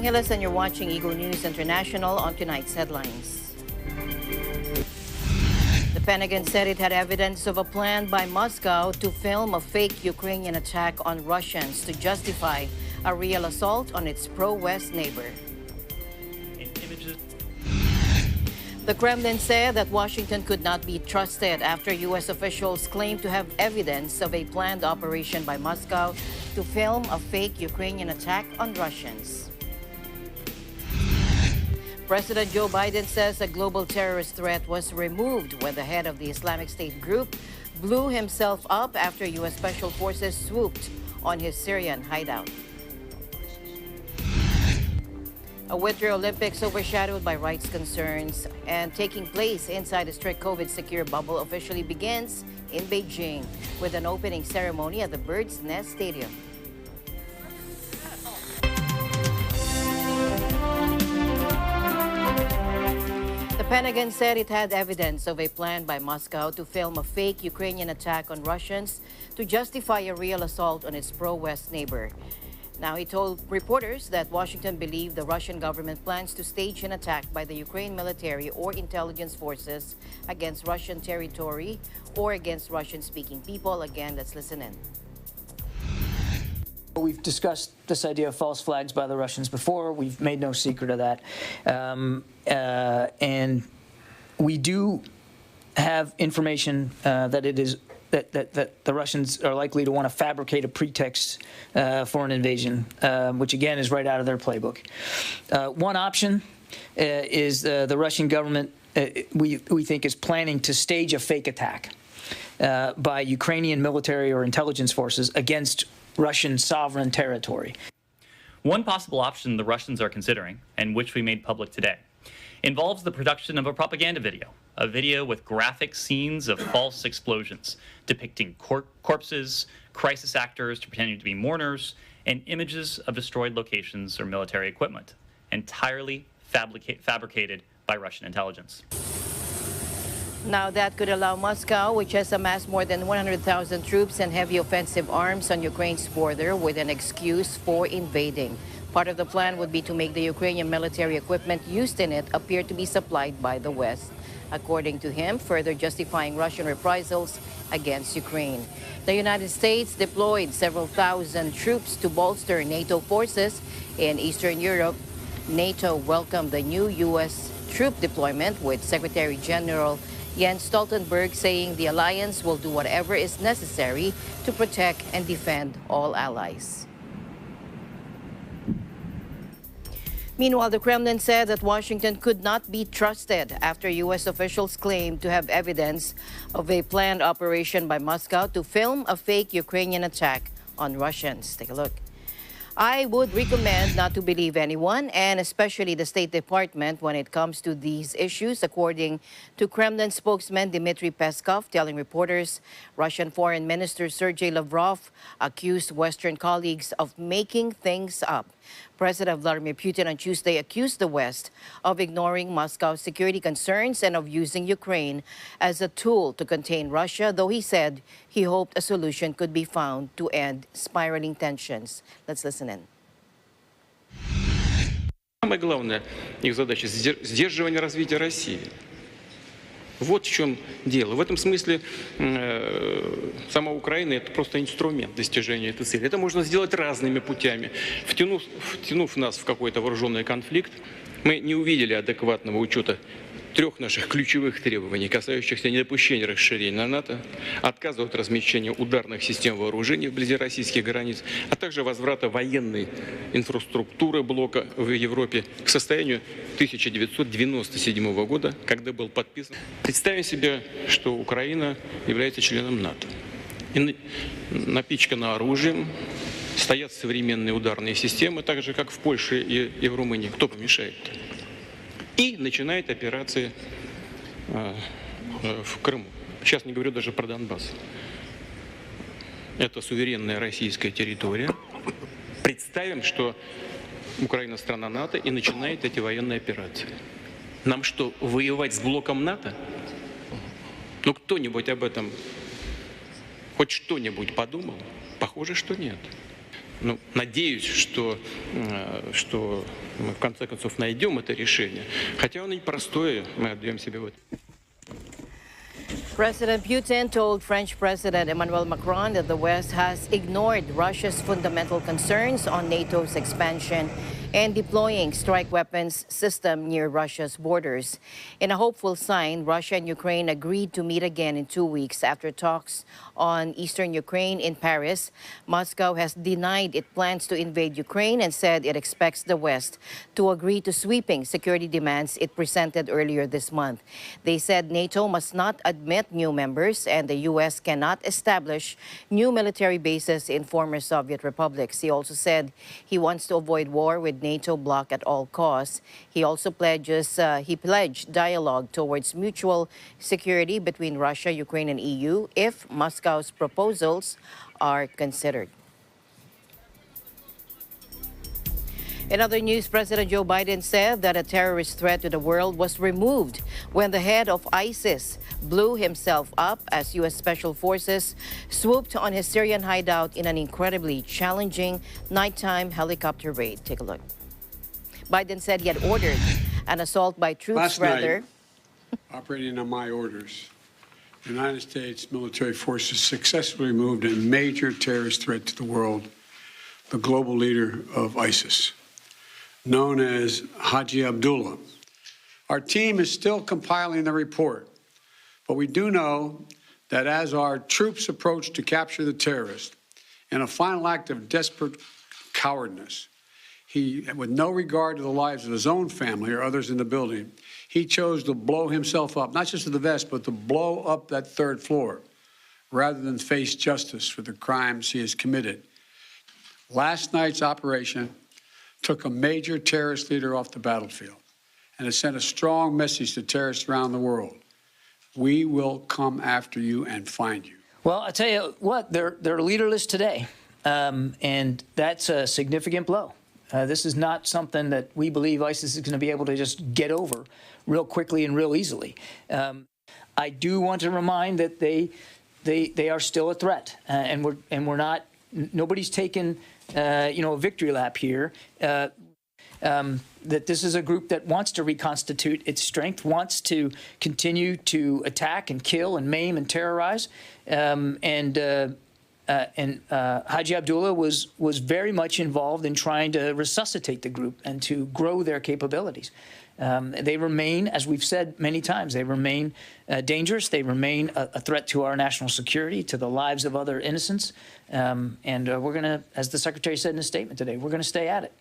Angeles, and you're watching Eagle News International. On tonight's headlines. The Pentagon said it had evidence of a plan by Moscow to film a fake Ukrainian attack on Russians to justify a real assault on its pro-West neighbor. The Kremlin said that Washington could not be trusted after U.S. officials claimed to have evidence of a planned operation by Moscow to film a fake Ukrainian attack on Russians. President Joe Biden says a global terrorist threat was removed when the head of the Islamic State group blew himself up after U.S. Special Forces swooped on his Syrian hideout. A Winter Olympics overshadowed by rights concerns and taking place inside a strict COVID-secure bubble officially begins in Beijing with an opening ceremony at the Bird's Nest Stadium. The Pentagon said it had evidence of a plan by Moscow to film a fake Ukrainian attack on Russians to justify a real assault on its pro-West neighbor. Now, he told reporters that Washington believed the Russian government plans to stage an attack by the Ukraine military or intelligence forces against Russian territory or against Russian-speaking people. Again, let's listen in. We've discussed this idea of false flags by the Russians before. We've made no secret of that. And we do have information that it is that the Russians are likely to want to fabricate a pretext for an invasion, which again is right out of their playbook. One option is the Russian government, we think, is planning to stage a fake attack by Ukrainian military or intelligence forces against Russian sovereign territory. One possible option the Russians are considering, and which we made public today, involves the production of a propaganda video, a video with graphic scenes of false explosions depicting corpses, crisis actors pretending to be mourners, and images of destroyed locations or military equipment, entirely fabricated by Russian intelligence. Now, that could allow Moscow, which has amassed more than 100,000 troops and heavy offensive arms on Ukraine's border, with an excuse for invading. Part of the plan would be to make the Ukrainian military equipment used in it appear to be supplied by the West, according to him, further justifying Russian reprisals against Ukraine. The United States deployed several thousand troops to bolster NATO forces in Eastern Europe. NATO welcomed the new U.S. troop deployment, with Secretary General Jens Stoltenberg saying the alliance will do whatever is necessary to protect and defend all allies. Meanwhile, the Kremlin said that Washington could not be trusted after U.S. officials claimed to have evidence of a planned operation by Moscow to film a fake Ukrainian attack on Russians. Take a look. I would recommend not to believe anyone, and especially the State Department, when it comes to these issues, according to Kremlin spokesman Dmitry Peskov, telling reporters Russian Foreign Minister Sergei Lavrov accused Western colleagues of making things up. President Vladimir Putin on Tuesday accused the West of ignoring Moscow's security concerns and of using Ukraine as a tool to contain Russia, though he said he hoped a solution could be found to end spiraling tensions. Let's listen in. Самое главное, их задача – сдерживание развития России. Вот в чем дело. В этом смысле сама Украина – это просто инструмент достижения этой цели. Это можно сделать разными путями. Втянув нас в какой-то вооруженный конфликт, мы не увидели адекватного учета трех наших ключевых требований, касающихся недопущения расширения НАТО, отказа от размещения ударных систем вооружений вблизи российских границ, а также возврата военной инфраструктуры блока в Европе к состоянию 1997 года, когда был подписан. Представим себе, что Украина является членом НАТО. И напичкана оружием, стоят современные ударные системы, так же, как в Польше и в Румынии. Кто помешает-то? И начинает операции в Крыму. Сейчас не говорю даже про Донбасс. Это суверенная российская территория. Представим, что Украина страна НАТО и начинает эти военные операции. Нам что, воевать с блоком НАТО? Ну, кто-нибудь об этом хоть что-нибудь подумал? Похоже, что нет. Ну, надеюсь, что мы в конце концов найдем это решение. Хотя оно непростое, мы отдаем себе в этом. President Putin told French President Emmanuel Macron that the West has ignored Russia's fundamental concerns on NATO's expansion and deploying strike weapons system near Russia's borders. In a hopeful sign, Russia and Ukraine agreed to meet again in 2 weeks after talks on eastern Ukraine in Paris. Moscow has denied it plans to invade Ukraine and said it expects the West to agree to sweeping security demands it presented earlier this month. They said NATO must not admit new members and the U.S. cannot establish new military bases in former Soviet republics. He also said he wants to avoid war with NATO bloc at all costs. He also pledged dialogue towards mutual security between Russia, Ukraine, and EU if Moscow's proposals are considered. In other news, President Joe Biden said that a terrorist threat to the world was removed when the head of ISIS blew himself up as U.S. Special Forces swooped on his Syrian hideout in an incredibly challenging nighttime helicopter raid. Take a look. Biden said he had ordered an assault by troops operating on my orders, the United States military forces successfully removed a major terrorist threat to the world, the global leader of ISIS, known as Haji Abdullah. Our team is still compiling the report, but we do know that as our troops approached to capture the terrorist, in a final act of desperate cowardness, he, with no regard to the lives of his own family or others in the building, he chose to blow himself up, not just to the vest, but to blow up that third floor, rather than face justice for the crimes he has committed. Last night's operation took a major terrorist leader off the battlefield, and it sent a strong message to terrorists around the world. We will come after you and find you. Well, I tell you what, they're leaderless today, and that's a significant blow. This is not something that we believe ISIS is going to be able to just get over real quickly and real easily. I do want to remind that they are still a threat, and we're not. Nobody's taken a victory lap here. That this is a group that wants to reconstitute its strength, wants to continue to attack and kill and maim and terrorize, and Haji Abdullah was very much involved in trying to resuscitate the group and to grow their capabilities. They remain, as we've said many times, they remain dangerous. They remain a threat to our national security, to the lives of other innocents. And we're going to, as the Secretary said in a statement today, we're going to stay at it.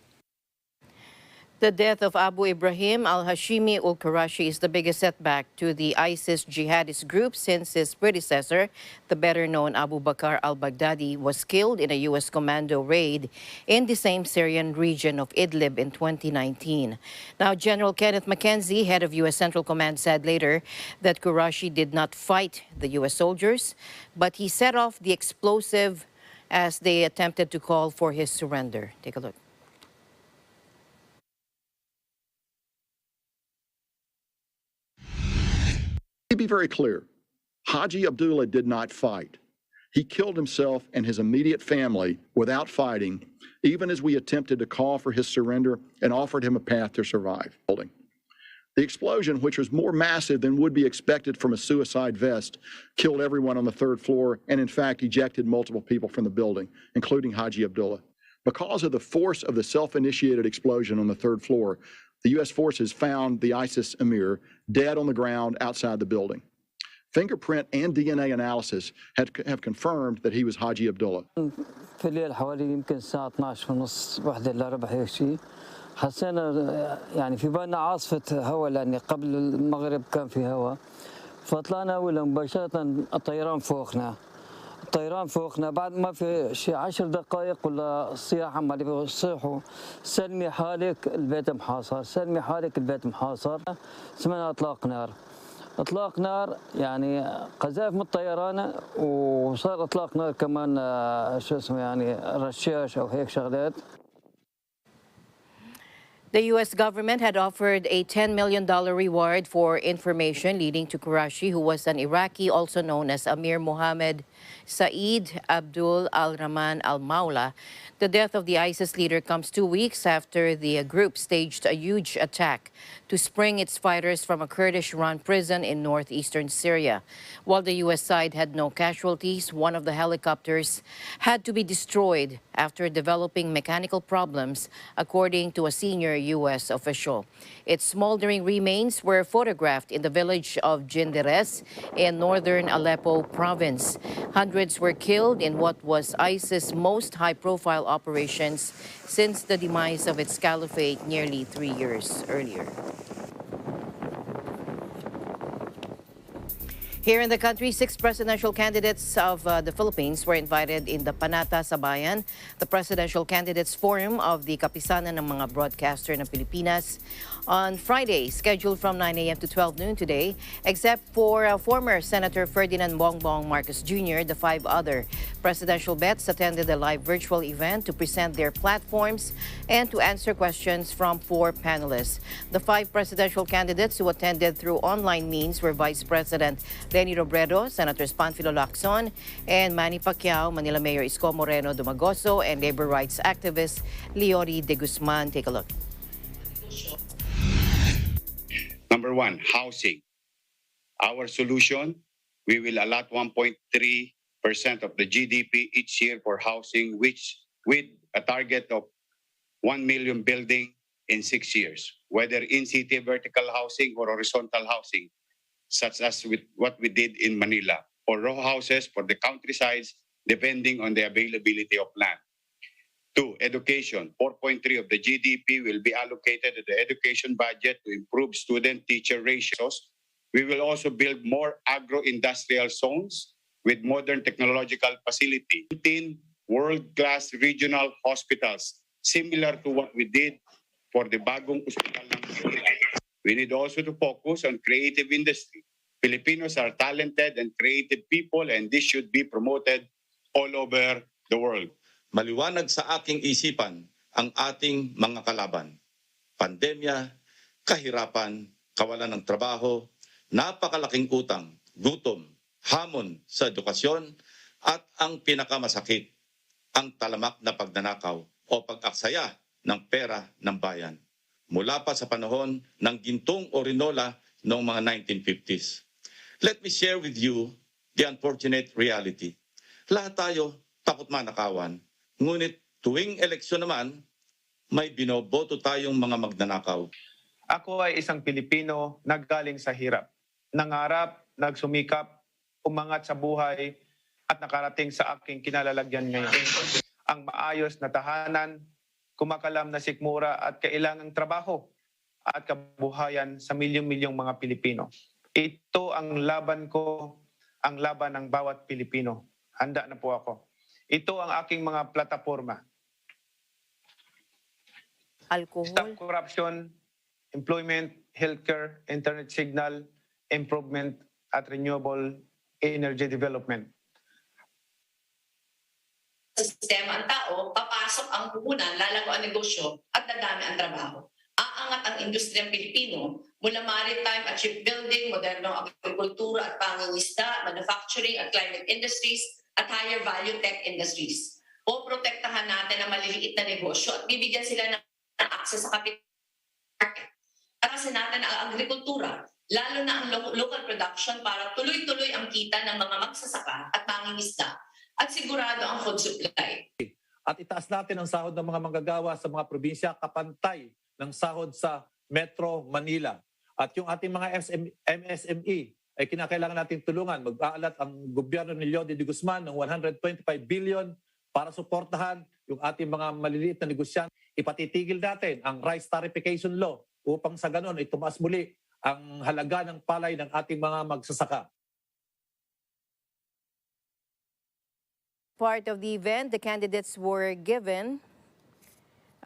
The death of Abu Ibrahim al-Hashimi ul-Qurashi is the biggest setback to the ISIS jihadist group since his predecessor, the better-known Abu Bakr al-Baghdadi, was killed in a U.S. commando raid in the same Syrian region of Idlib in 2019. Now, General Kenneth McKenzie, head of U.S. Central Command, said later that Qurashi did not fight the U.S. soldiers, but he set off the explosive as they attempted to call for his surrender. Take a look. To be very clear, Haji Abdullah did not fight. He killed himself and his immediate family without fighting, even as we attempted to call for his surrender and offered him a path to survive. The explosion, which was more massive than would be expected from a suicide vest, killed everyone on the third floor and, in fact, ejected multiple people from the building, including Haji Abdullah. Because of the force of the self-initiated explosion on the third floor, the U.S. forces found the ISIS emir dead on the ground outside the building. Fingerprint and DNA analysis have confirmed that he was Haji Abdullah. في الليل حوالي يمكن الساعة 12:30 واحدة إلا ربع هيك شيء حسينا يعني في بالنا عاصفة هواء لأن قبل المغرب كان في هواء فطلعنا ولا مباشرة الطيران فوقنا بعد ما في شيء 10 دقائق ولا الصياح عمالي بيصيحوا سلمي حالك البيت محاصر سلمي حالك البيت محاصر سمعنا اطلاق نار يعني قذائف من الطيران وصار اطلاق نار كمان شو اسمه يعني رشاش او هيك شغلات. The U.S. government had offered a $10 million reward for information leading to Qurashi, who was an Iraqi also known as Amir Mohammed Saeed Abdul al-Rahman al-Maula. The death of the ISIS leader comes 2 weeks after the group staged a huge attack to spring its fighters from a Kurdish-run prison in northeastern Syria. While the U.S. side had no casualties, one of the helicopters had to be destroyed after developing mechanical problems, according to a senior U.S. official. Its smoldering remains were photographed in the village of Jinderes in northern Aleppo province. Hundreds were killed in what was ISIS' most high-profile operations since the demise of its caliphate nearly 3 years earlier. Here in the country, 6 presidential candidates of the Philippines were invited in the Panata Sabayan, the Presidential Candidates Forum of the Kapisanan ng mga Broadcaster ng Pilipinas, on Friday, scheduled from 9 a.m. to 12 noon today, except for former Senator Ferdinand Bongbong Marcos Jr., the 5 other presidential bets attended a live virtual event to present their platforms and to answer questions from 4 panelists. The 5 presidential candidates who attended through online means were Vice President Leni Robredo, Senators Panfilo Lacson and Manny Pacquiao, Manila Mayor Isko Moreno Dumagoso, and labor rights activist Leonie de Guzman. Take a look. Number 1, housing. Our solution, we will allot 1.3% of the GDP each year for housing, which with a target of 1 million building in 6 years, whether in-city vertical housing or horizontal housing, such as with what we did in Manila, or row houses for the countrysides, depending on the availability of land. 2, education. 4.3% of the GDP will be allocated to the education budget to improve student-teacher ratios. We will also build more agro-industrial zones with modern technological facilities. 15 world-class regional hospitals, similar to what we did for the Bagong Hospital ng Philippines. We need also to focus on creative industry. Filipinos are talented and creative people, and this should be promoted all over the world. Maliwanag sa aking isipan ang ating mga kalaban. Pandemya, kahirapan, kawalan ng trabaho, napakalaking utang, gutom, hamon sa edukasyon, at ang pinakamasakit, ang talamak na pagnanakaw o pag-aksaya ng pera ng bayan. Mula pa sa panahon ng Gintong o Rinola noong mga 1950s. Let me share with you the unfortunate reality. Lahat tayo takot manakawan. Ngunit tuwing eleksyon naman, may binoboto tayong mga magnanakaw. Ako ay isang Pilipino naggaling sa hirap. Nangarap, nagsumikap, umangat sa buhay at nakarating sa aking kinalalagyan ngayon. Ang maayos na tahanan, kumakalam na sikmura at kailangang trabaho at kabuhayan sa milyong-milyong mga Pilipino. Ito ang laban ko, ang laban ng bawat Pilipino. Handa na po ako. Ito ang aking mga plataforma. Alcohol. Stop corruption, employment, healthcare, internet signal, improvement at renewable energy development. Sa sistema ang tao, papasok ang puhunan, lalago ang negosyo at dadami ang trabaho. Aangat ang industriyang Pilipino mula maritime at shipbuilding, modernong agrikultura at pangingisda, manufacturing at climate industries, at higher value tech industries. Poprotektahan natin ang maliliit na negosyo at bibigyan sila ng access sa capital market. Takasin natin ang agrikultura, lalo na ang local production para tuloy-tuloy ang kita ng mga magsasaka at mangingisda at sigurado ang food supply. At itaas natin ang sahod ng mga manggagawa sa mga probinsya kapantay ng sahod sa Metro Manila. At yung ating mga MSME ay kinakailangan nating tulungan. Mag-aalat ang gobyerno ni Leonie de Guzman ng 125 billion para suportahan yung ating mga maliliit na negosyante. Ipatitigil natin ang rice tariffication law upang sa ganon ay tumaas muli ang halaga ng palay ng ating mga magsasaka. Part of the event, the candidates were given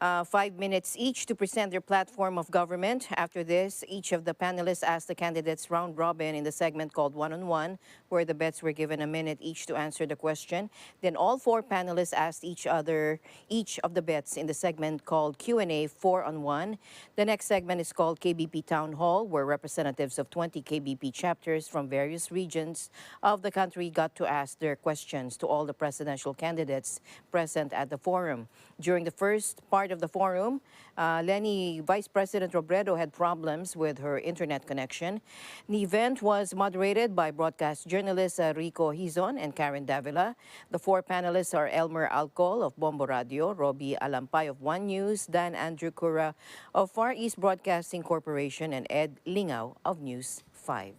5 minutes each to present their platform of government. After this, each of the panelists asked the candidates round robin in the segment called One-on-One, where the bets were given a minute each to answer the question. Then all 4 panelists asked each of the bets in the segment called Q&A 4-on-1. The next segment is called KBP Town Hall, where representatives of 20 KBP chapters from various regions of the country got to ask their questions to all the presidential candidates present at the forum. During the first part of the forum, Vice President Robredo had problems with her internet connection. The event was moderated by broadcast journalists Rico Hizon and Karen Davila. The 4 panelists are Elmer Alcol of Bombo Radio, Robbie Alampay of One News, Dan Andrew Cura of Far East Broadcasting Corporation, and Ed Lingao of News 5.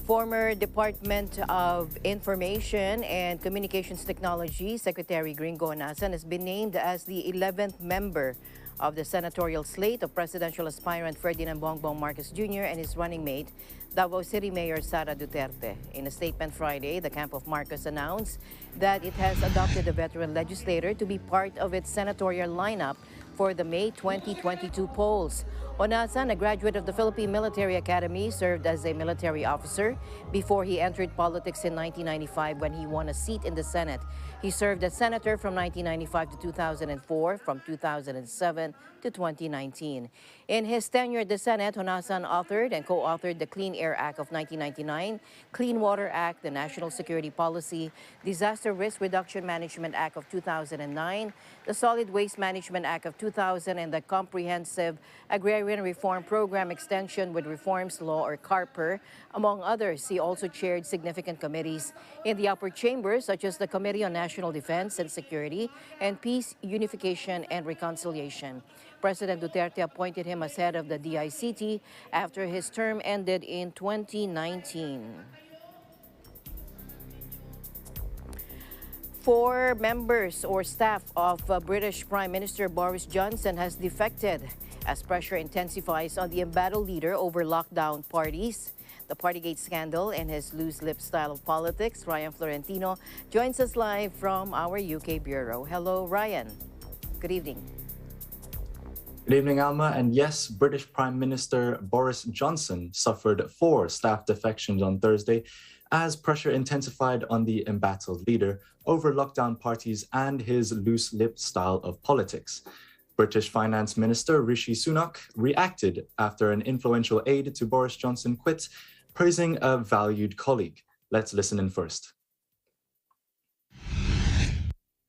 Former Department of Information and Communications Technology Secretary Gringo Anasan has been named as the 11th member of the senatorial slate of presidential aspirant Ferdinand Bongbong Marcos Jr. and his running mate, Davao City Mayor Sara Duterte. In a statement Friday, the camp of Marcos announced that it has adopted a veteran legislator to be part of its senatorial lineup for the May 2022 polls. Onasan, a graduate of the Philippine Military Academy, served as a military officer before he entered politics in 1995 when he won a seat in the Senate. He served as senator from 1995 to 2004, from 2007 to 2019. In his tenure at the Senate, Onasan authored and co-authored the Clean Air Act of 1999, Clean Water Act, the National Security Policy, Disaster Risk Reduction Management Act of 2009, the Solid Waste Management Act of 2000, and the Comprehensive Agrarian Reform Program Extension with Reforms Law, or CARPER, among others. He also chaired significant committees in the upper chambers, such as the Committee on National Defense and Security and Peace, Unification, and Reconciliation. President Duterte appointed him as head of the DICT after his term ended in 2019. 4 members or staff of British Prime Minister Boris Johnson has defected as pressure intensifies on the embattled leader over lockdown parties, the Partygate scandal, and his loose-lip style of politics. Ryan Florentino joins us live from our UK bureau. Hello, Ryan. Good evening. Good evening, Alma. And yes, British Prime Minister Boris Johnson suffered 4 staff defections on Thursday as pressure intensified on the embattled leader over lockdown parties and his loose-lipped style of politics. British Finance Minister Rishi Sunak reacted after an influential aide to Boris Johnson quit, praising a valued colleague. Let's listen in first.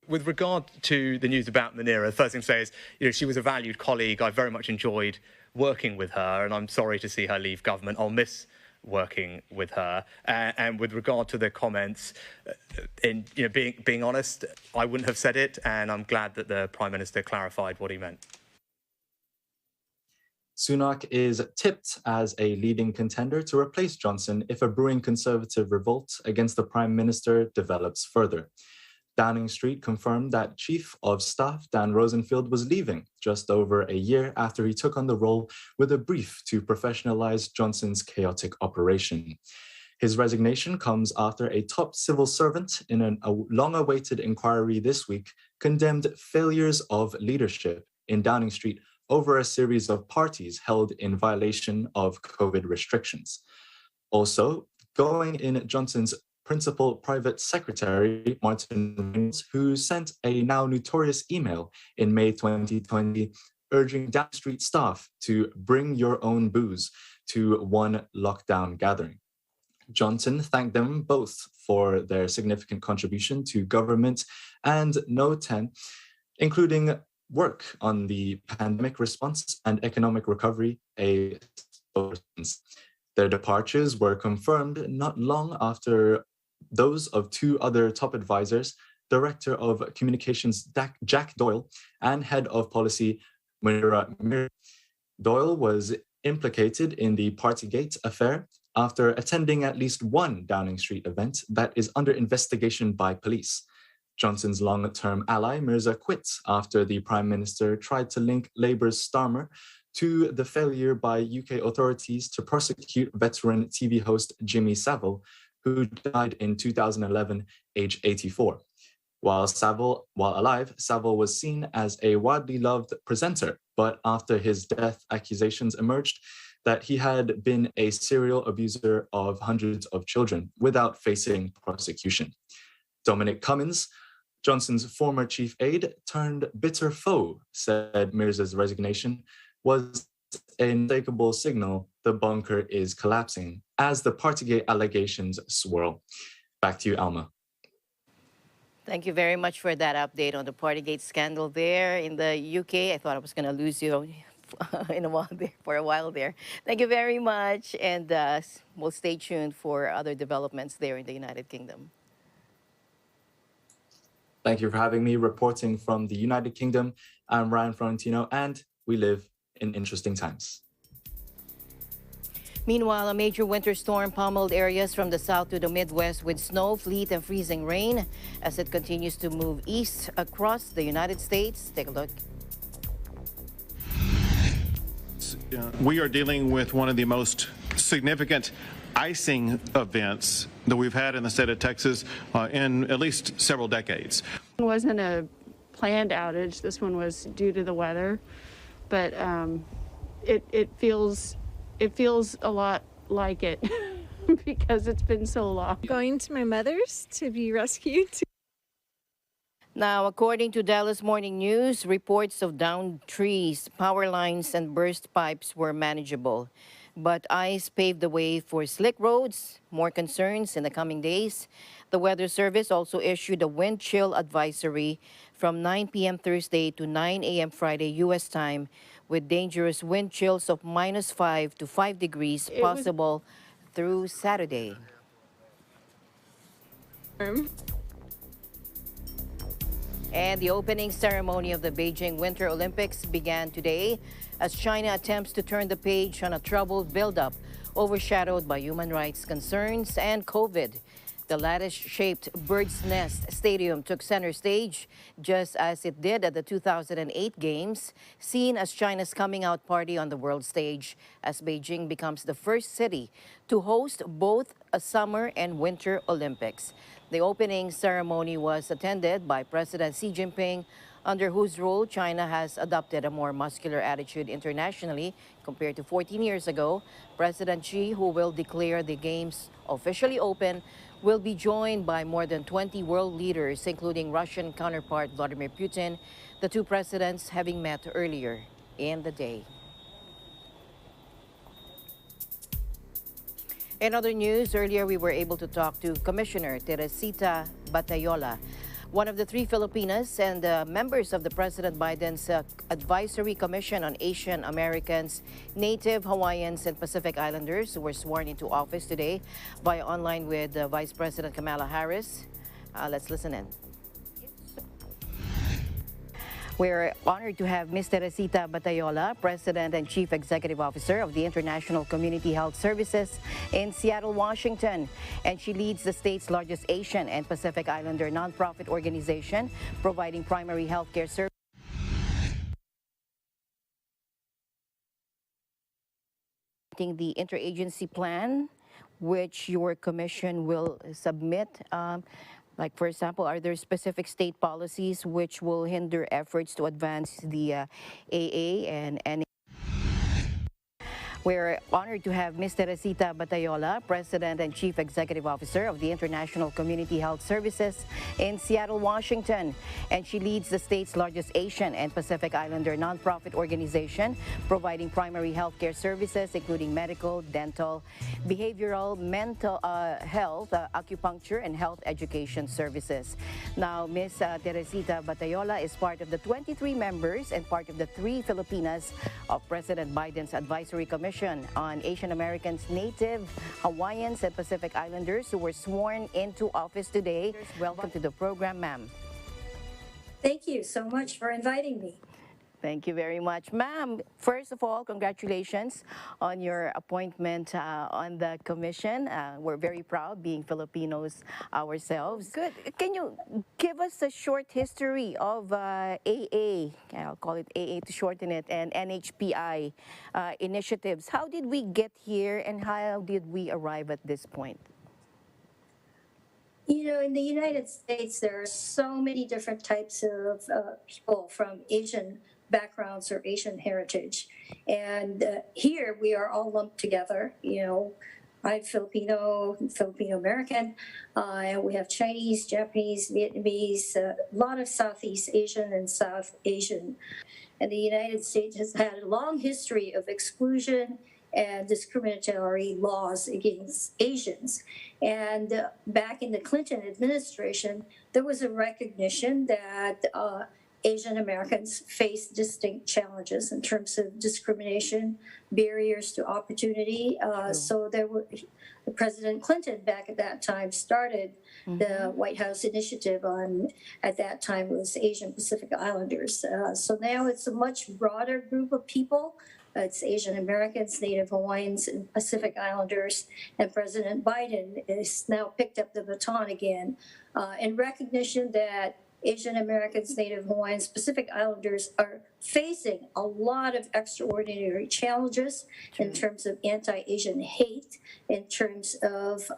With regard to the news about Munira, the first thing to say is, she was a valued colleague. I very much enjoyed working with her, and I'm sorry to see her leave government. I'll miss working with her. And with regard to the comments, being honest, I wouldn't have said it, and I'm glad that the Prime Minister clarified what he meant. Sunak is tipped as a leading contender to replace Johnson if a brewing Conservative revolt against the Prime Minister develops further. Downing Street confirmed that Chief of Staff Dan Rosenfield was leaving just over a year after he took on the role, with a brief to professionalize Johnson's chaotic operation. His resignation comes after a top civil servant in a long-awaited inquiry this week condemned failures of leadership in Downing Street over a series of parties held in violation of COVID restrictions. Also, going in Johnson's Principal Private Secretary Martin Reynolds, who sent a now notorious email in May 2020 urging Downing Street staff to bring your own booze to one lockdown gathering. Johnson thanked them both for their significant contribution to government and No 10, including work on the pandemic response and economic recovery. Their departures were confirmed not long after those of 2 other top advisors, Director of Communications Jack Doyle and Head of Policy Munira Mir. Doyle was implicated in the Partygate affair after attending at least one Downing Street event that is under investigation by police. Johnson's long-term ally Mirza quit after the Prime Minister tried to link Labour's Starmer to the failure by UK authorities to prosecute veteran TV host Jimmy Savile, who died in 2011, age 84. While alive, Savile was seen as a widely loved presenter, but after his death, accusations emerged that he had been a serial abuser of hundreds of children without facing prosecution. Dominic Cummins, Johnson's former chief aide turned bitter foe, said Mirza's resignation was a unmistakable signal the bunker is collapsing as the Partygate allegations swirl. Back to you, Alma. Thank you very much for that update on the Partygate scandal there in the UK. I thought I was going to lose you in a while there, for a while there. Thank you very much, and we'll stay tuned for other developments there in the United Kingdom. Thank you for having me reporting from the United Kingdom. I'm Ryan Florentino, and we live in interesting times. Meanwhile, a major winter storm pummeled areas from the south to the Midwest with snow, sleet, and freezing rain as it continues to move east across the United States. Take a look. We are dealing with one of the most significant icing events that we've had in the state of Texas in at least several decades. It wasn't a planned outage. This one was due to the weather, but it feels a lot like it because it's been so long. Going to my mother's to be rescued. Now, according to Dallas Morning News, reports of downed trees, power lines, and burst pipes were manageable. But ice paved the way for slick roads. More concerns in the coming days. The Weather Service also issued a wind chill advisory from 9 p.m. Thursday to 9 a.m. Friday U.S. time, with dangerous wind chills of -5 to 5 degrees possible through Saturday. And the opening ceremony of the Beijing Winter Olympics began today as China attempts to turn the page on a troubled buildup overshadowed by human rights concerns and COVID. The lattice-shaped Bird's Nest Stadium took center stage, just as it did at the 2008 Games, seen as China's coming-out party on the world stage, as Beijing becomes the first city to host both a summer and winter Olympics. The opening ceremony was attended by President Xi Jinping, under whose rule China has adopted a more muscular attitude internationally compared to 14 years ago. President Xi, who will declare the Games officially open, will be joined by more than 20 world leaders, including Russian counterpart Vladimir Putin, the two presidents having met earlier in the day. In other news, earlier we were able to talk to Commissioner Teresita Batayola, one of the three Filipinas and members of the President Biden's Advisory Commission on Asian Americans, Native Hawaiians, and Pacific Islanders, who were sworn into office today via online with Vice President Kamala Harris. Let's listen in. We're honored to have Ms. Teresita Batayola, President and Chief Executive Officer of the International Community Health Services in Seattle, Washington. And she leads the state's largest Asian and Pacific Islander nonprofit organization providing primary health care services. The interagency plan, which your commission will submit. Like, for example, are there specific state policies which will hinder efforts to advance the AA and We're honored to have Ms. Teresita Batayola, President and Chief Executive Officer of the International Community Health Services in Seattle, Washington. And she leads the state's largest Asian and Pacific Islander nonprofit organization providing primary health care services, including medical, dental, behavioral, mental health, acupuncture, and health education services. Now, Ms. Teresita Batayola is part of the 23 members and part of the 3 Filipinas of President Biden's Advisory Commission on Asian Americans, Native Hawaiians, and Pacific Islanders who were sworn into office today. Welcome to the program, ma'am. Thank you so much for inviting me. Thank you very much, ma'am. First of all, congratulations on your appointment on the commission. We're very proud being Filipinos ourselves. Good. Can you give us a short history of AA, I'll call it AA to shorten it, and NHPI initiatives? How did we get here and how did we arrive at this point? You know, in the United States, there are so many different types of people from Asian backgrounds or Asian heritage. And here we are all lumped together. You know, I'm Filipino, Filipino American, and we have Chinese, Japanese, Vietnamese, a lot of Southeast Asian and South Asian. And the United States has had a long history of exclusion and discriminatory laws against Asians. And back in the Clinton administration, there was a recognition that Asian Americans face distinct challenges in terms of discrimination, barriers to opportunity. So there were, President Clinton back at that time started the White House initiative on, at that time it was Asian Pacific Islanders. So now it's a much broader group of people. It's Asian Americans, Native Hawaiians, and Pacific Islanders. And President Biden has now picked up the baton again in recognition that Asian Americans, Native Hawaiians, Pacific Islanders are facing a lot of extraordinary challenges in terms of anti-Asian hate, in terms of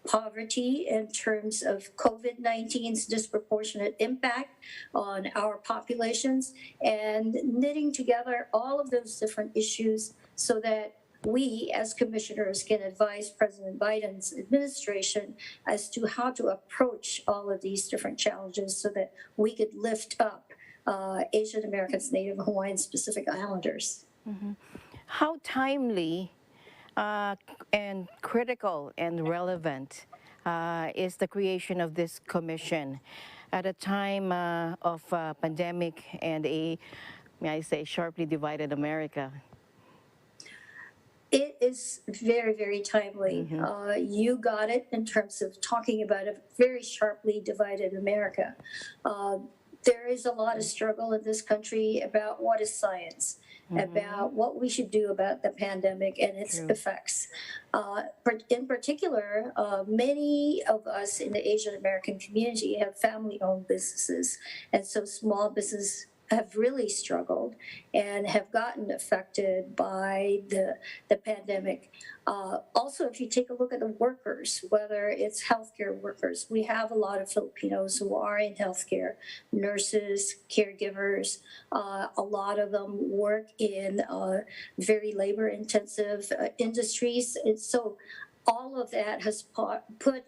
poverty, in terms of COVID-19's disproportionate impact on our populations, and knitting together all of those different issues so that we as commissioners can advise President Biden's administration as to how to approach all of these different challenges so that we could lift up Asian Americans, Native Hawaiians, Pacific Islanders. How timely and critical and relevant is the creation of this commission at a time of pandemic and a, may I say, sharply divided America? It is very, very timely. You got it in terms of talking about a very sharply divided America. There is a lot of struggle in this country about what is science, about what we should do about the pandemic and its effects. In particular, many of us in the Asian American community have family-owned businesses, and so small business have really struggled and have gotten affected by the pandemic. Also, if you take a look at the workers, whether it's healthcare workers, we have a lot of Filipinos who are in healthcare, nurses, caregivers. A lot of them work in very labor-intensive industries. And so all of that has put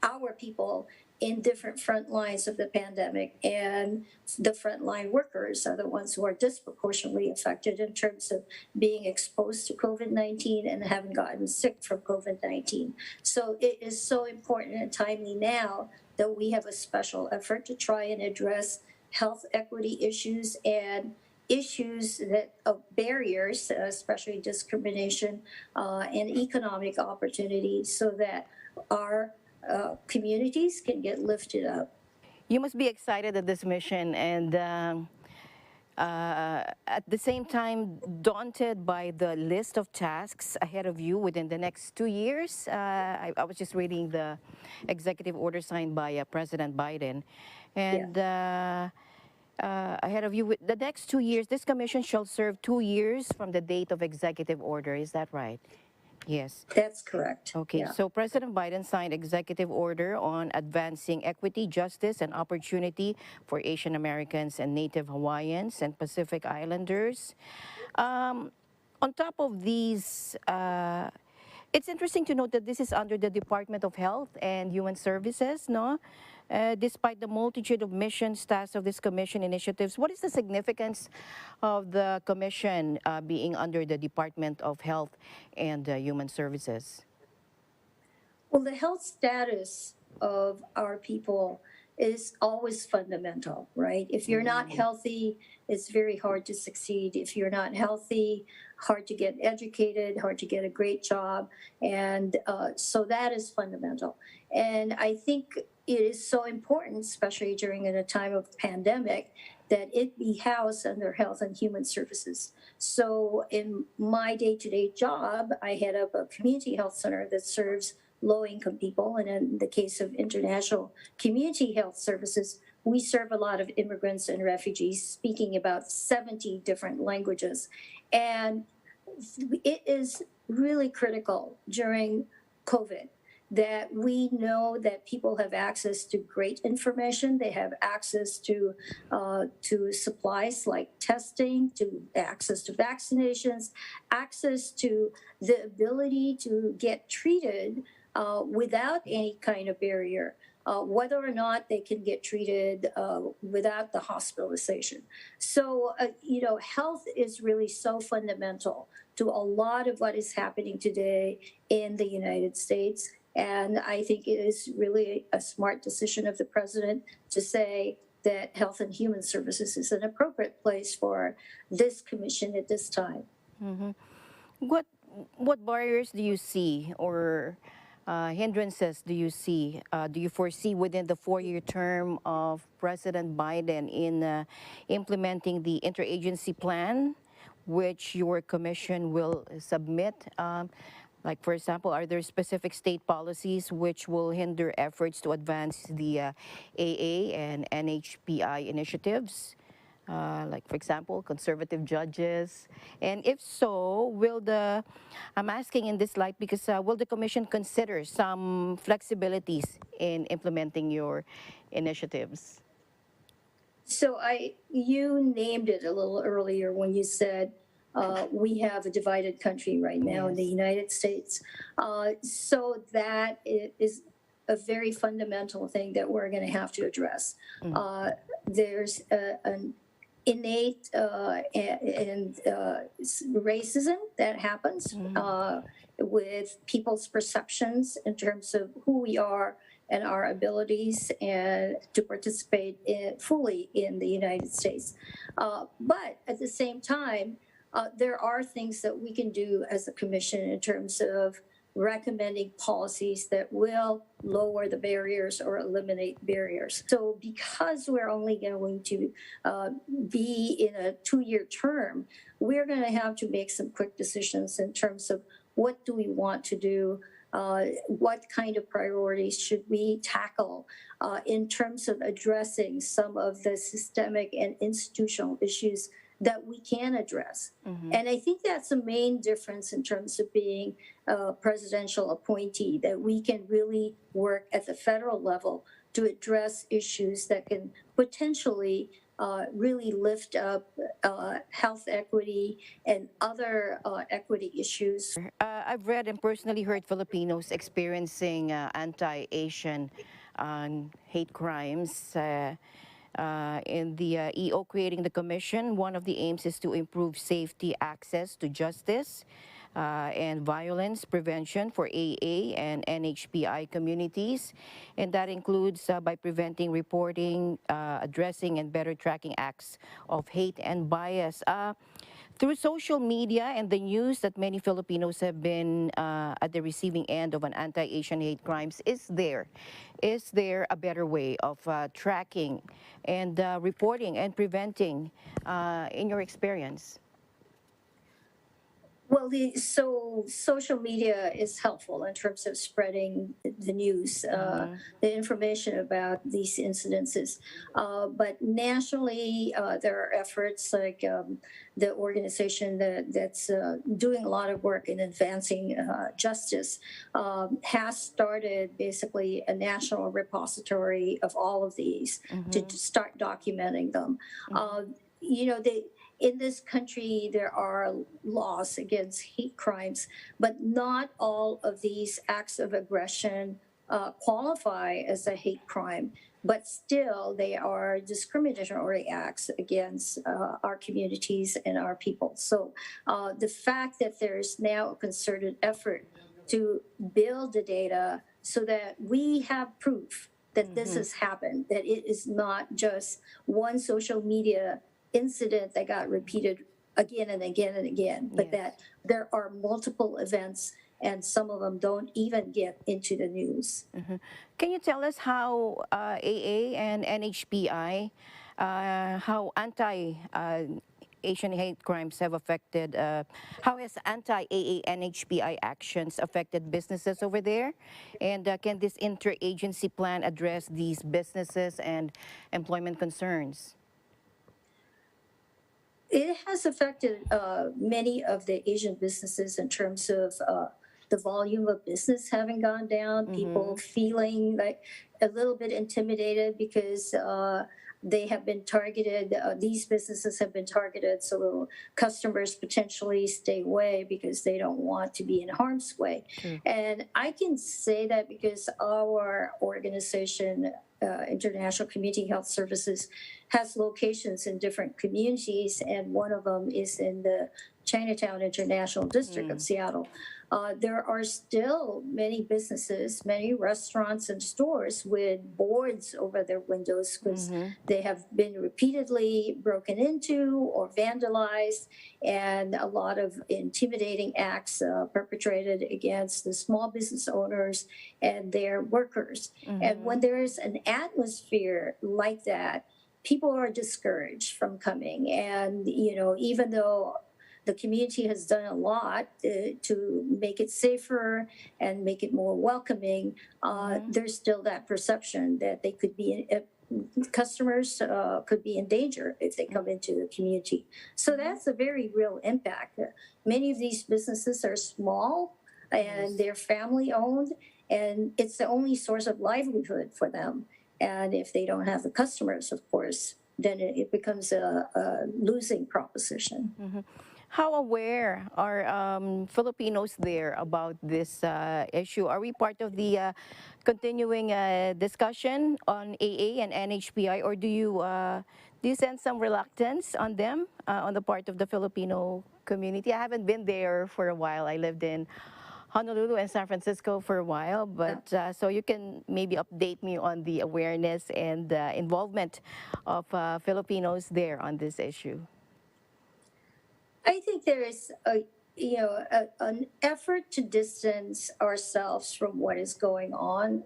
our people in different front lines of the pandemic, and the frontline workers are the ones who are disproportionately affected in terms of being exposed to COVID-19 and having gotten sick from COVID-19. So it is so important and timely now that we have a special effort to try and address health equity issues and issues that of barriers, especially discrimination and economic opportunity, so that our communities can get lifted up. You must be excited at this mission and at the same time daunted by the list of tasks ahead of you within the next 2 years. I was just reading the executive order signed by President Biden. And ahead of you, with the next 2 years, this commission shall serve 2 years from the date of executive order. Is that right? Yes. That's correct. Okay, Yeah. so President Biden signed executive order on advancing equity, justice, and opportunity for Asian Americans and Native Hawaiians and Pacific Islanders. On top of these, it's interesting to note that this is under the Department of Health and Human Services, no? Despite the multitude of missions, tasks of this commission initiatives, what is the significance of the commission being under the Department of Health and Human Services? Well, the health status of our people is always fundamental, right? If you're not healthy, it's very hard to succeed. If you're not healthy, hard to get educated, hard to get a great job. And so that is fundamental. And I think it is so important, especially during a time of pandemic, that it be housed under Health and Human Services. So in my day-to-day job, I head up a community health center that serves low-income people. And in the case of International Community Health Services, we serve a lot of immigrants and refugees speaking about 70 different languages. And it is really critical during COVID that we know that people have access to great information. They have access to supplies like testing, to access to vaccinations, access to the ability to get treated without any kind of barrier. Whether or not they can get treated without the hospitalization. So, health is really so fundamental to a lot of what is happening today in the United States. And I think it is really a smart decision of the president to say that Health and Human Services is an appropriate place for this commission at this time. Mm-hmm. What barriers do you see, or hindrances do you see? Do you foresee within the 4-year term of President Biden in implementing the interagency plan, which your commission will submit? Like, for example, are there specific state policies which will hinder efforts to advance the AA and NHPI initiatives? Like, for example, conservative judges? And if so, I'm asking in this light because will the commission consider some flexibilities in implementing your initiatives? So you named it a little earlier when you said we have a divided country right now in the United States. So that is a very fundamental thing that we're going to have to address. There's an innate racism that happens with people's perceptions in terms of who we are and our abilities and to participate fully in the United States. But at the same time, there are things that we can do as a commission in terms of recommending policies that will lower the barriers or eliminate barriers. So because we're only going to be in a 2-year term, we're going to have to make some quick decisions in terms of what do we want to do, what kind of priorities should we tackle in terms of addressing some of the systemic and institutional issues that we can address. And I think that's the main difference in terms of being a presidential appointee, that we can really work at the federal level to address issues that can potentially really lift up health equity and other equity issues. I've read and personally heard Filipinos experiencing anti-Asian hate crimes. In the EO creating the commission, one of the aims is to improve safety, access to justice, and violence prevention for AA and NHPI communities. And that includes by preventing, reporting, addressing, and better tracking acts of hate and bias. Through social media and the news that many Filipinos have been at the receiving end of an anti-Asian hate crimes, is there a better way of tracking and reporting and preventing in your experience? Well, social media is helpful in terms of spreading the news, the information about these incidences. But nationally, there are efforts like the organization that's doing a lot of work in advancing justice has started basically a national repository of all of these to start documenting them. In this country, there are laws against hate crimes, but not all of these acts of aggression qualify as a hate crime. But still, they are discriminatory acts against our communities and our people. So the fact that there's now a concerted effort to build the data so that we have proof that this has happened, that it is not just one social media incident that got repeated again and again and again, but that there are multiple events and some of them don't even get into the news. Can you tell us how AA and NHPI, how anti-Asian hate crimes have affected, how has anti-AA NHPI actions affected businesses over there? And can this interagency plan address these businesses and employment concerns? It has affected many of the Asian businesses in terms of the volume of business having gone down, people feeling like a little bit intimidated because they have been targeted, these businesses have been targeted, so customers potentially stay away because they don't want to be in harm's way. And I can say that because our organization, International Community Health Services, has locations in different communities, and one of them is in the Chinatown International District of Seattle. There are still many businesses, many restaurants and stores with boards over their windows because they have been repeatedly broken into or vandalized, and a lot of intimidating acts perpetrated against the small business owners and their workers. And when there is an atmosphere like that, people are discouraged from coming. And, you know, even though the community has done a lot to make it safer and make it more welcoming, there's still that perception that they could be, customers could be in danger if they come into the community. So that's a very real impact. Many of these businesses are small and they're family owned, and it's the only source of livelihood for them. And if they don't have the customers, of course, then it becomes a losing proposition. How aware are Filipinos there about this issue? Are we part of the continuing discussion on AA and NHPI, or do you sense some reluctance on them on the part of the Filipino community? I haven't been there for a while. I lived in Honolulu and San Francisco for a while, but so you can maybe update me on the awareness and involvement of Filipinos there on this issue. I think there is an effort to distance ourselves from what is going on,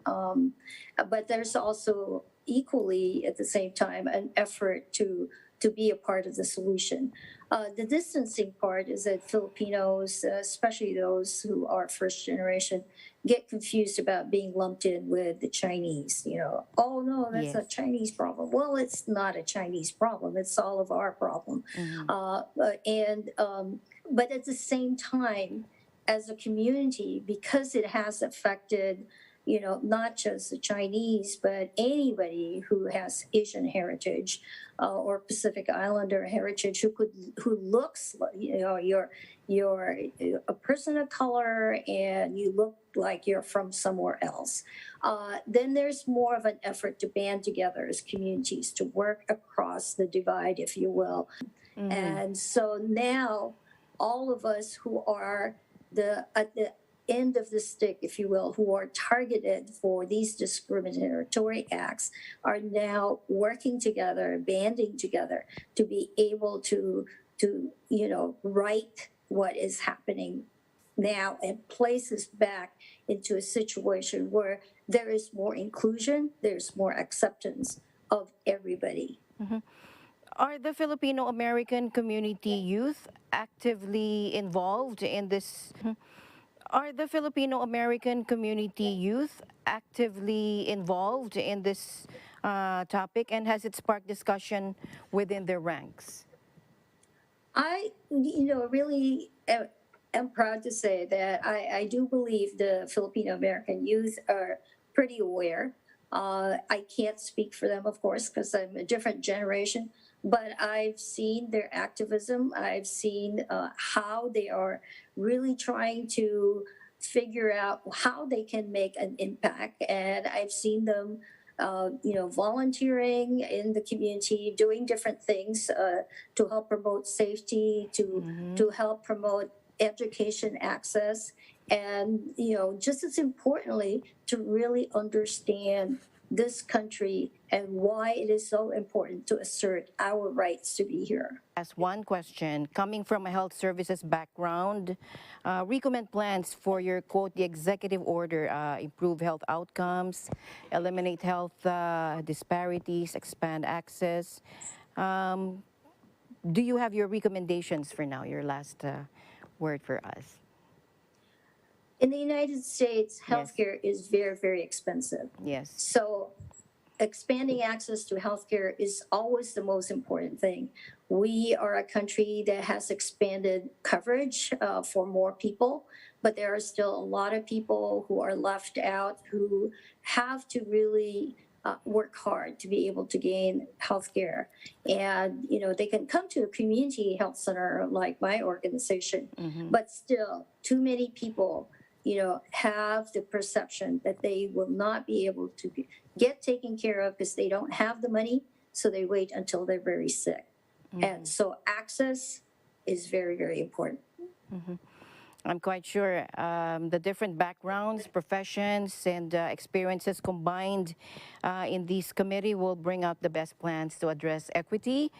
but there's also equally at the same time an effort to be a part of the solution. The distancing part is that Filipinos, especially those who are first generation, get confused about being lumped in with the Chinese. You know, oh no, that's a Chinese problem. Well, it's not a Chinese problem. It's all of our problem. But at the same time, as a community, because it has affected, you know, not just the Chinese, but anybody who has Asian heritage or Pacific Islander heritage, who looks, you know, you're a person of color and you look like you're from somewhere else. Then there's more of an effort to band together as communities to work across the divide, if you will. And so now, all of us who are at the end of the stick, if you will, who are targeted for these discriminatory acts, are now working together, banding together to be able to you know, right what is happening now and place us back into a situation where there is more inclusion, there's more acceptance of everybody. Are the Filipino American community youth actively involved in this? Are the Filipino American community youth actively involved in this topic, and has it sparked discussion within their ranks? I, you know, really am proud to say that I do believe the Filipino American youth are pretty aware. I can't speak for them, of course, because I'm a different generation, but I've seen their activism. I've seen how they are really trying to figure out how they can make an impact. And I've seen them, you know, volunteering in the community, doing different things to help promote safety, to help promote education access, and, you know, just as importantly, to really understand this country and why it is so important to assert our rights to be here. As one question, coming from a health services background, recommend plans for your, quote, the executive order, improve health outcomes, eliminate health disparities, expand access. Do you have your recommendations for now, your last word for us? In the United States, healthcare is very, very expensive. Yes. So expanding access to healthcare is always the most important thing. We are a country that has expanded coverage for more people, but there are still a lot of people who are left out who have to really work hard to be able to gain health care. And, they can come to a community health center like my organization, but still too many people, have the perception that they will not be able to get taken care of because they don't have the money. So they wait until they're very sick. And so access is very, very important. I'm quite sure the different backgrounds, professions, and experiences combined in this committee will bring out the best plans to address equity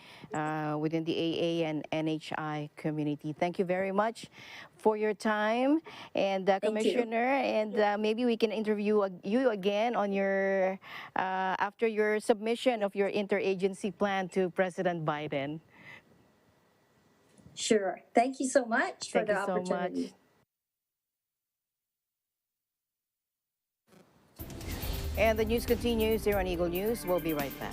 within the AA and NHI community. Thank you very much for your time, and Commissioner. And maybe we can interview you again on your after your submission of your interagency plan to President Biden. Sure. Thank you so much for the Thank you so opportunity. much. And the news continues here on Eagle News. We'll be right back.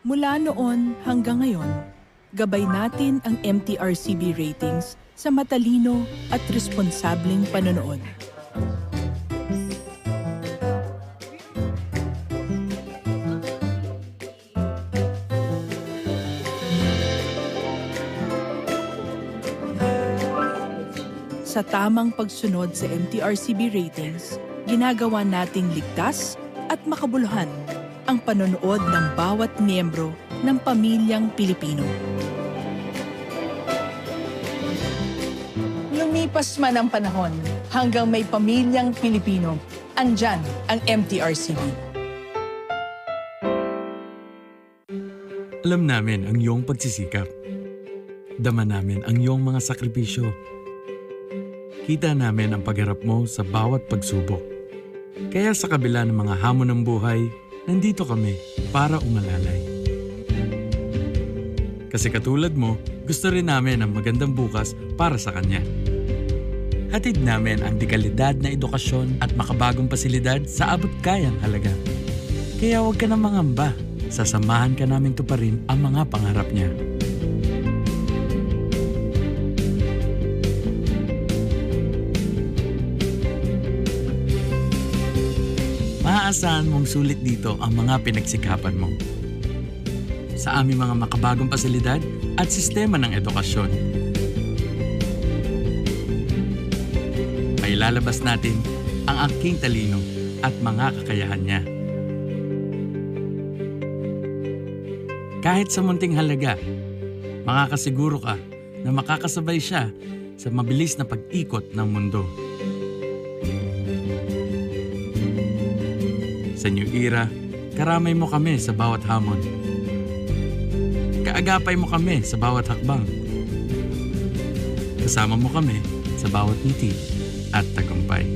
Mula noon hanggang ngayon, gabay natin ang MTRCB ratings sa matalino at responsableng panonood. Sa tamang pagsunod sa MTRCB ratings, ginagawa nating ligtas at makabuluhan ang panonood ng bawat miyembro ng pamilyang Pilipino. Lumipas man ang panahon, hanggang may pamilyang Pilipino, andyan ang MTRCB. Alam namin ang iyong pagsisikap. Dama namin ang iyong mga sakripisyo. Kita namin ang pagharap mo sa bawat pagsubok. Kaya sa kabila ng mga hamon ng buhay, nandito kami para umalalay. Kasi katulad mo, gusto rin namin ang magandang bukas para sa kanya. Hatid namin ang dekalidad na edukasyon at makabagong pasilidad sa abot kayang halaga. Kaya huwag ka nang mangamba, sasamahan ka namin tuparin ang mga pangarap niya. Maaasahan mong sulit dito ang mga pinagsikapan mo. Sa aming mga makabagong pasilidad at sistema ng edukasyon. Mailalabas natin ang aking talino at mga kakayahan niya. Kahit sa munting halaga, makakasiguro ka na makakasabay siya sa mabilis na pag-ikot ng mundo. Sa New Era, karamay mo kami sa bawat hamon. Kaagapay mo kami sa bawat hakbang. Kasama mo kami sa bawat ngiti at tagumpay.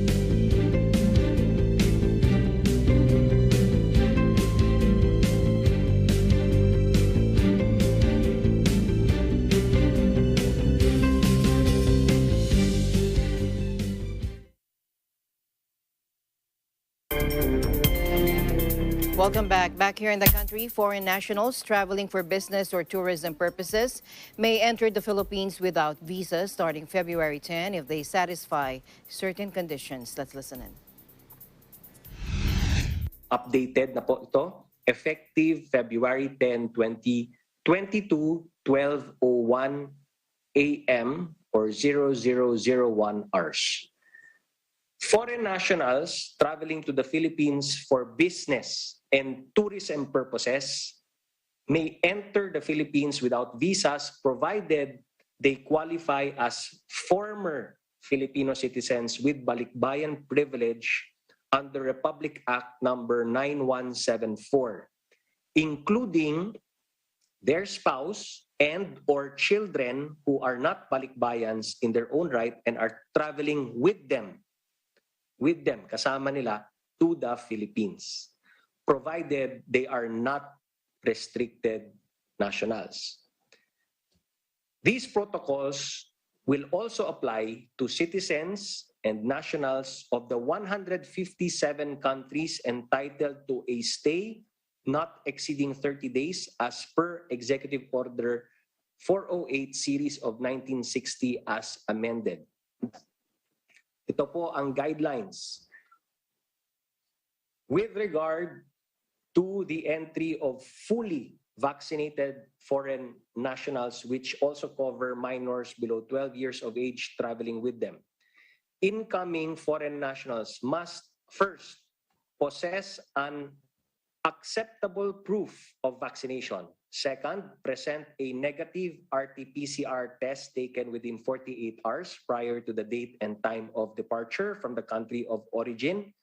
Welcome back. Back here in the country, foreign nationals traveling for business or tourism purposes may enter the Philippines without visas starting February 10 if they satisfy certain conditions. Let's listen in. Updated na po ito, effective February 10, 2022, 12:01 a.m. or 0001 hours. Foreign nationals traveling to the Philippines for business and tourism purposes may enter the Philippines without visas provided they qualify as former Filipino citizens with balikbayan privilege under Republic Act number 9174, including their spouse and or children who are not balikbayans in their own right and are traveling with them, kasama nila, to the Philippines, provided they are not restricted nationals. These protocols will also apply to citizens and nationals of the 157 countries entitled to a stay not exceeding 30 days as per Executive Order 408 Series of 1960 as amended. Ito po ang guidelines. With regard to the entry of fully vaccinated foreign nationals, which also cover minors below 12 years of age traveling with them. Incoming foreign nationals must first possess an acceptable proof of vaccination. Second, present a negative RT-PCR test taken within 48 hours prior to the date and time of departure from the country of origin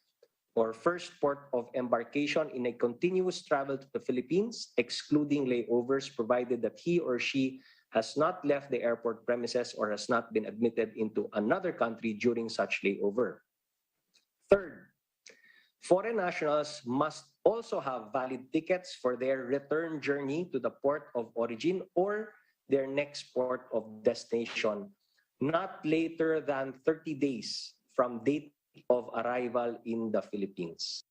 or first port of embarkation in a continuous travel to the Philippines, excluding layovers, provided that he or she has not left the airport premises or has not been admitted into another country during such layover. Third, foreign nationals must also have valid tickets for their return journey to the port of origin or their next port of destination, not later than 30 days from date of arrival in the Philippines.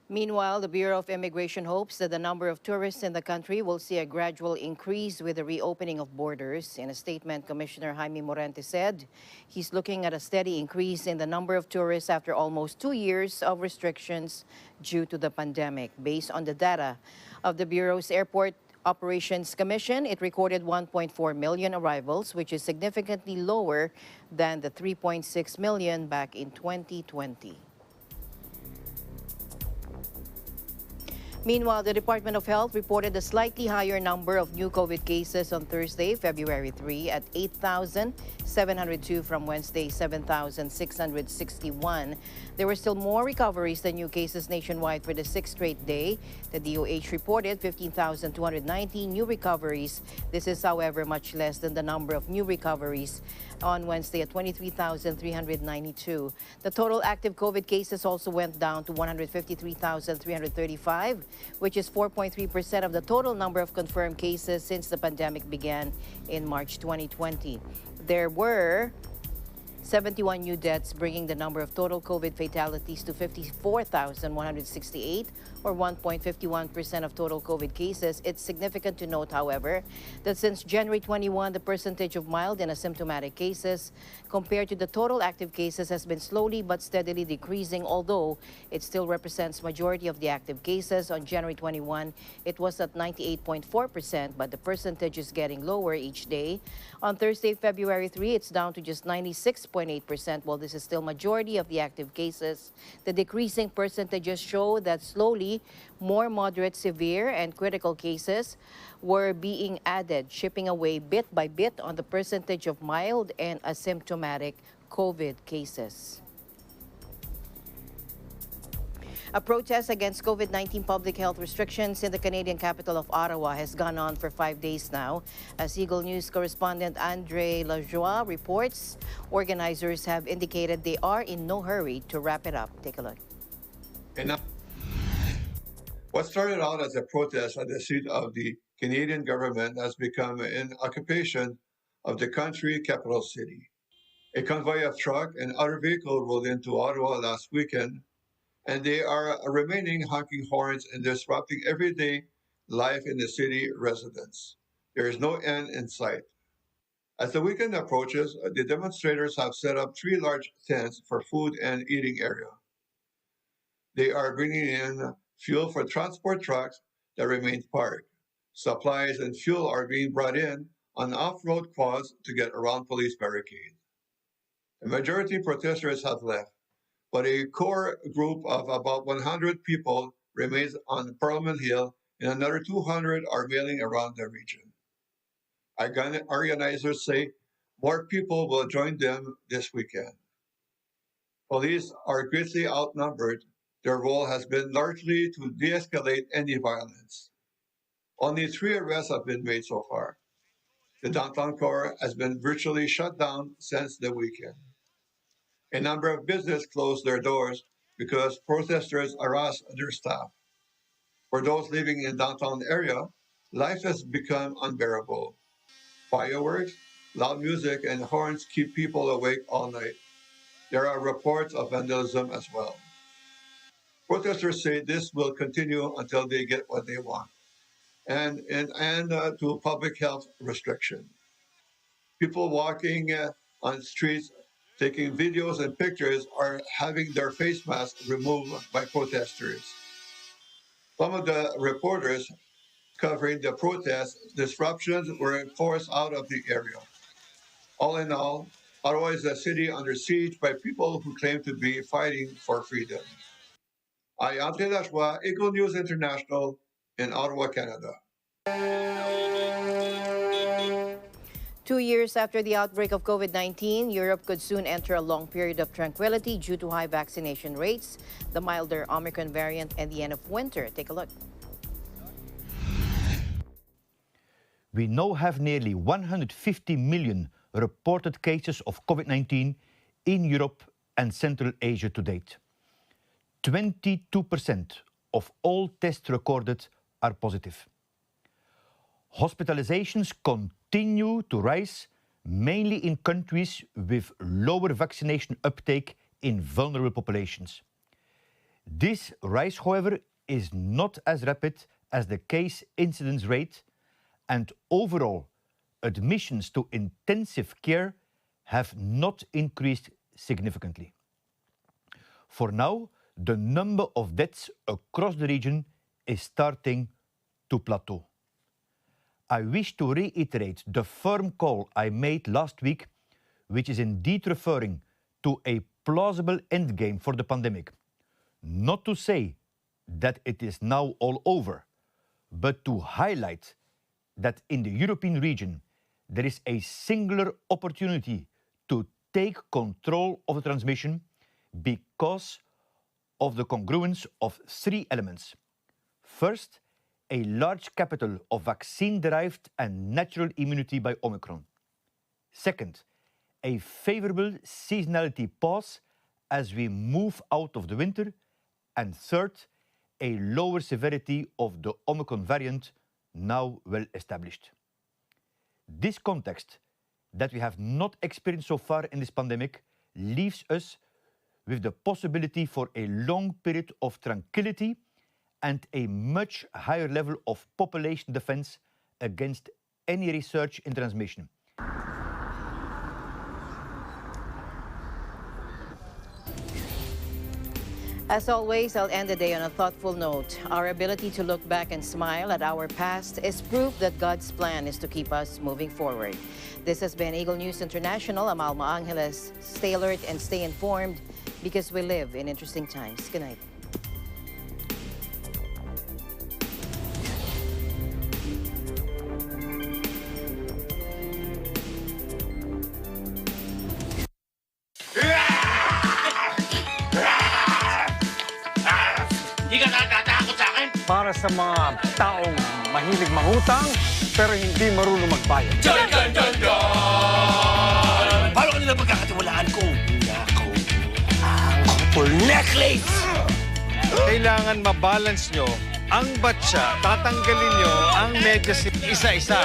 Meanwhile, the Bureau of Immigration hopes that the number of tourists in the country will see a gradual increase with the reopening of borders. In a statement, Commissioner Jaime Morente said he's looking at a steady increase in the number of tourists after almost 2 years of restrictions due to the pandemic. Based on the data of the Bureau's Airport Operations Commission, it recorded 1.4 million arrivals, which is significantly lower than the 3.6 million back in 2020. Meanwhile, the Department of Health reported a slightly higher number of new COVID cases on Thursday, February 3, at 8,702 from Wednesday, 7,661. There were still more recoveries than new cases nationwide for the sixth straight day. The DOH reported 15,290 new recoveries. This is, however, much less than the number of new recoveries on Wednesday at 23,392. The total active COVID cases also went down to 153,335, which is 4.3% of the total number of confirmed cases since the pandemic began in March 2020. There were 71 new deaths, bringing the number of total COVID fatalities to 54,168, or 1.51% of total COVID cases. It's significant to note, however, that since January 21, the percentage of mild and asymptomatic cases compared to the total active cases has been slowly but steadily decreasing, although it still represents majority of the active cases. On January 21, it was at 98.4%, but the percentage is getting lower each day. On Thursday, February 3, it's down to just 96.8%. While this is still majority of the active cases, the decreasing percentages show that slowly more moderate, severe, and critical cases were being added, chipping away bit by bit on the percentage of mild and asymptomatic COVID cases. A protest against COVID-19 public health restrictions in the Canadian capital of Ottawa has gone on for 5 days now. As Eagle News correspondent Andre Lajoie reports, organizers have indicated they are in no hurry to wrap it up. Take a look. What started out as a protest at the seat of the Canadian government has become an occupation of the country capital city. A convoy of truck and other vehicles rolled into Ottawa last weekend, and they are remaining honking horns and disrupting everyday life in the city residents. There is no end in sight. As the weekend approaches, the demonstrators have set up 3 large tents for food and eating area. They are bringing in fuel for transport trucks that remain parked. Supplies and fuel are being brought in on off-road quads to get around police barricades. The majority of protesters have left, but a core group of about 100 people remains on Parliament Hill, and another 200 are milling around the region. Organizers say more people will join them this weekend. Police are greatly outnumbered. Their role has been largely to de-escalate any violence. Only 3 arrests have been made so far. The downtown core has been virtually shut down since the weekend. A number of businesses closed their doors because protesters harassed their staff. For those living in the downtown area, life has become unbearable. Fireworks, loud music, and horns keep people awake all night. There are reports of vandalism as well. Protesters say this will continue until they get what they want, and to public health restriction. People walking on streets, taking videos and pictures, are having their face masks removed by protesters. Some of the reporters covering the protests disruptions were forced out of the area. All in all, Ottawa is a city under siege by people who claim to be fighting for freedom. I am Andre Lashwa, Eagle News International in Ottawa, Canada. 2 years after the outbreak of COVID-19, Europe could soon enter a long period of tranquility due to high vaccination rates, the milder Omicron variant, and the end of winter. Take a look. We now have nearly 150 million reported cases of COVID-19 in Europe and Central Asia to date. 22% of all tests recorded are positive. Hospitalizations continue to rise, mainly in countries with lower vaccination uptake in vulnerable populations. This rise, however, is not as rapid as the case incidence rate, and overall, admissions to intensive care have not increased significantly. For now, the number of deaths across the region is starting to plateau. I wish to reiterate the firm call I made last week, which is indeed referring to a plausible endgame for the pandemic. Not to say that it is now all over, but to highlight that in the European region, there is a singular opportunity to take control of the transmission because of the congruence of three elements. First, a large capital of vaccine-derived and natural immunity by Omicron. Second, a favorable seasonality pause as we move out of the winter. And third, a lower severity of the Omicron variant, now well established. This context that we have not experienced so far in this pandemic leaves us with the possibility for a long period of tranquility and a much higher level of population defense against any research in transmission. As always, I'll end the day on a thoughtful note. Our ability to look back and smile at our past is proof that God's plan is to keep us moving forward. This has been Eagle News International. I'm Alma Angeles. Stay alert and stay informed because we live in interesting times. Good night. Hindi ka natatakot sa akin? Para sa mga taong mahilig mangutang, pero hindi marunong magbayad. Dun, dun, dun, dun! Paano kanila pagkakatiwalaan kung nakaw ang couple necklace? Kailangan mabalance nyo ang batsa. Tatanggalin nyo ang medyas isa-isa.